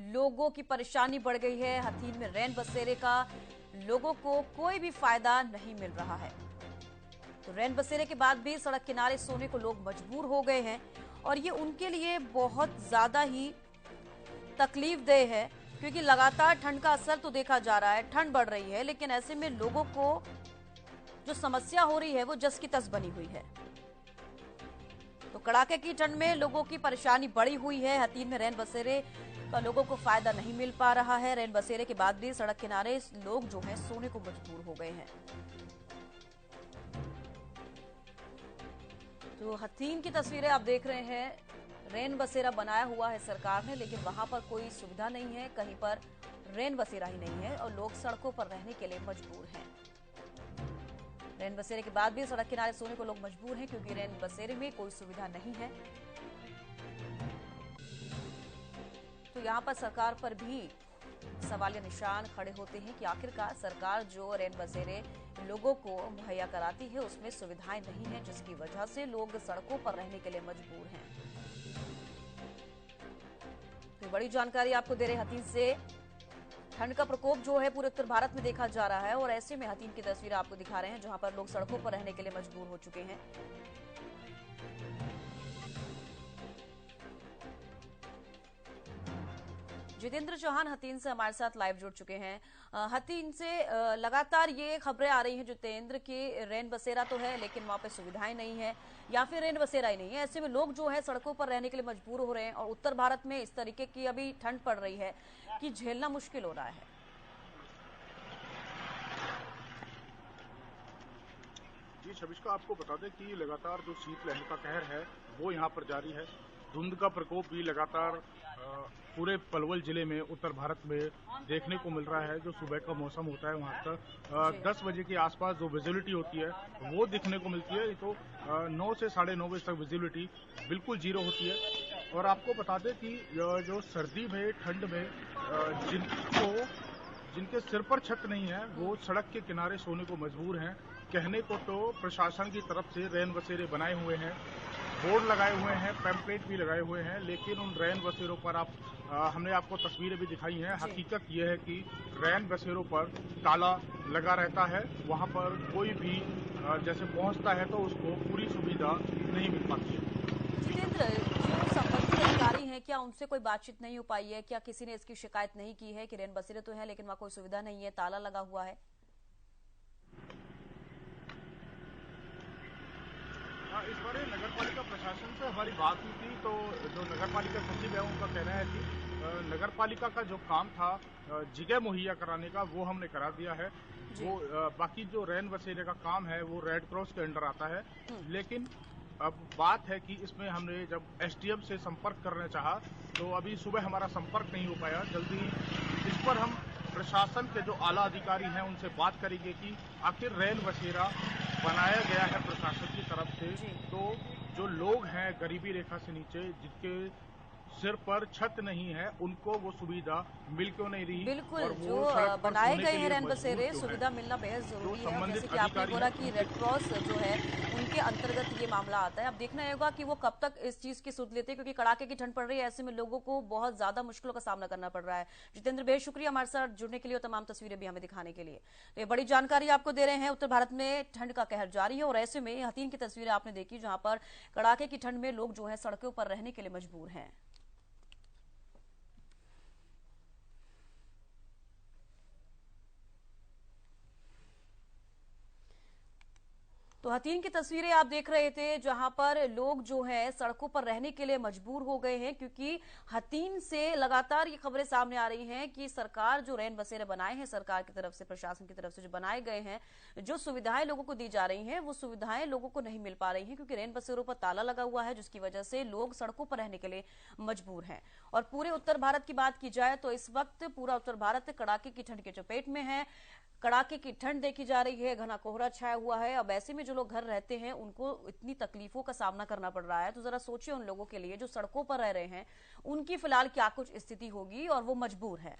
लोगों की परेशानी बढ़ गई है। हथीन में रैन बसेरे का लोगों को कोई भी फायदा नहीं मिल रहा है। तो रैन बसेरे के बाद भी सड़क किनारे सोने को लोग मजबूर हो गए हैं और ये उनके लिए बहुत ज्यादा ही तकलीफदेह है, क्योंकि लगातार ठंड का असर तो देखा जा रहा है, ठंड बढ़ रही है, लेकिन ऐसे में लोगों को जो समस्या हो रही है वो जस की तस बनी हुई है। तो कड़ाके की ठंड में लोगों की परेशानी बढ़ी हुई है। हथीन में रैन बसेरे का लोगों को फायदा नहीं मिल पा रहा है। रैन बसेरे के बाद भी सड़क किनारे लोग जो हैं सोने को मजबूर हो गए हैं। तो हथीन की तस्वीरें आप देख रहे हैं। रैन बसेरा बनाया हुआ है सरकार ने, लेकिन वहां पर कोई सुविधा नहीं है, कहीं पर रैन बसेरा ही नहीं है और लोग सड़कों पर रहने के लिए मजबूर हैं। रैन बसेरे के बाद भी सड़क किनारे सोने को लोग मजबूर हैं, क्योंकि रैन बसेरे में कोई सुविधा नहीं है। तो यहां पर सरकार पर भी सवालिया निशान खड़े होते हैं कि आखिरकार सरकार जो रैन बसेरे लोगों को मुहैया कराती है उसमें सुविधाएं नहीं है, जिसकी वजह से लोग सड़कों पर रहने के लिए मजबूर हैं। तो बड़ी जानकारी आपको दे रहे हथीन से। ठंड का प्रकोप जो है पूरे उत्तर भारत में देखा जा रहा है और ऐसे में हथीन की तस्वीर आपको दिखा रहे हैं, जहां पर लोग सड़कों पर रहने के लिए मजबूर हो चुके हैं। जितेंद्र चौहान हथीन से हमारे साथ लाइव जुड़ चुके हैं। हथीन से लगातार ये खबरें आ रही हैं जितेंद्र की रैन बसेरा तो है लेकिन वहां पे सुविधाएं नहीं है, या फिर रैन बसेरा ही नहीं है। ऐसे में लोग जो है सड़कों पर रहने के लिए मजबूर हो रहे हैं और उत्तर भारत में इस तरीके की अभी ठंड पड़ रही है कि झेलना मुश्किल हो रहा है। जी शबिष्का, आपको बता दें कि लगातार जो शीतलहर का कहर है वो यहाँ पर जारी है। धुंध का प्रकोप भी लगातार पूरे पलवल जिले में उत्तर भारत में देखने को मिल रहा है। जो सुबह का मौसम होता है वहाँ तक 10 बजे के आसपास जो विजिबिलिटी होती है वो दिखने को मिलती है, तो 9 से 9:30 बजे तक विजिबिलिटी बिल्कुल जीरो होती है। और आपको बता दें कि जो सर्दी में ठंड में जिनके सिर पर छत नहीं है वो सड़क के किनारे सोने को मजबूर हैं। कहने को तो प्रशासन की तरफ से रैन बसेरे बनाए हुए हैं, बोर्ड लगाए हुए हैं, पैम्पलेट भी लगाए हुए हैं, लेकिन उन रैन बसेरों पर हमने आपको तस्वीरें भी दिखाई हैं। हकीकत यह है कि रैन बसेरों पर ताला लगा रहता है, वहां पर कोई भी जैसे पहुंचता है तो उसको पूरी सुविधा नहीं मिल पाती है। जितेंद्र, जो संबंधित अधिकारी हैं क्या उनसे कोई बातचीत नहीं हो पाई है? क्या किसी ने इसकी शिकायत नहीं की है कि रैन बसेरे तो है लेकिन वहां कोई सुविधा नहीं है, ताला लगा हुआ है? इस बारे नगर पालिका प्रशासन से हमारी बात हुई थी, तो जो नगर पालिका सचिव है उनका कहना है कि नगर पालिका का जो काम था जगह मुहैया कराने का वो हमने करा दिया है। वो बाकी जो रैन बसेरे का काम है वो रेड क्रॉस के अंडर आता है। लेकिन अब बात है कि इसमें हमने जब एसडीएम से संपर्क करना चाहा तो अभी सुबह हमारा संपर्क नहीं हो पाया। जल्दी इस पर हम प्रशासन के जो आला अधिकारी हैं उनसे बात करेंगे कि आखिर रैन बसेरा बनाया गया है प्रशासन की तरफ से, तो जो लोग हैं गरीबी रेखा से नीचे जिनके सिर पर छत नहीं है उनको वो सुविधा मिल क्यों नहीं रही? बिल्कुल, और जो वो सड़क पर बनाए सोने गए के हैं लिए रैन मजबूर बसेरे, क्यों है? सुविधा मिलना बेहद जरूरी है। और जैसे कि आपने अधिकारी बोला हैं कि रेड क्रॉस जो है उनके अंतर्गत ये मामला आता है। अब देखना होगा कि वो कब तक इस चीज की सुध लेते हैं, क्योंकि कड़ाके की ठंड पड़ रही है, ऐसे में लोगों को बहुत ज्यादा मुश्किलों का सामना करना पड़ रहा है। जितेंद्र, बेहद शुक्रिया हमारे साथ जुड़ने के लिए और तमाम तस्वीरें भी हमें दिखाने के लिए। तो ये बड़ी जानकारी आपको दे रहे हैं। उत्तर भारत में ठंड का कहर जारी है और ऐसे में हथीन की तस्वीरें आपने देखी, जहां पर कड़ाके की ठंड में लोग जो है सड़कों पर रहने के लिए मजबूर हैं। तो हथीन की तस्वीरें आप देख रहे थे, जहां पर लोग जो हैं सड़कों पर रहने के लिए मजबूर हो गए हैं, क्योंकि हथीन से लगातार ये खबरें सामने आ रही हैं कि सरकार जो रैन बसेरे बनाए हैं, सरकार की तरफ से, प्रशासन की तरफ से जो बनाए गए हैं, जो सुविधाएं लोगों को दी जा रही हैं वो सुविधाएं लोगों को नहीं मिल पा रही हैं, क्योंकि रैन बसेरों पर ताला लगा हुआ है, जिसकी वजह से लोग सड़कों पर रहने के लिए मजबूर हैं। और पूरे उत्तर भारत की बात की जाए तो इस वक्त पूरा उत्तर भारत कड़ाके की ठंड की चपेट में है। कड़ाके की ठंड देखी जा रही है, घना कोहरा छाया हुआ है। अब ऐसे में जो लोग घर रहते हैं उनको इतनी तकलीफों का सामना करना पड़ रहा है, तो जरा सोचिए उन लोगों के लिए जो सड़कों पर रह रहे हैं, उनकी फिलहाल क्या कुछ स्थिति होगी और वो मजबूर है।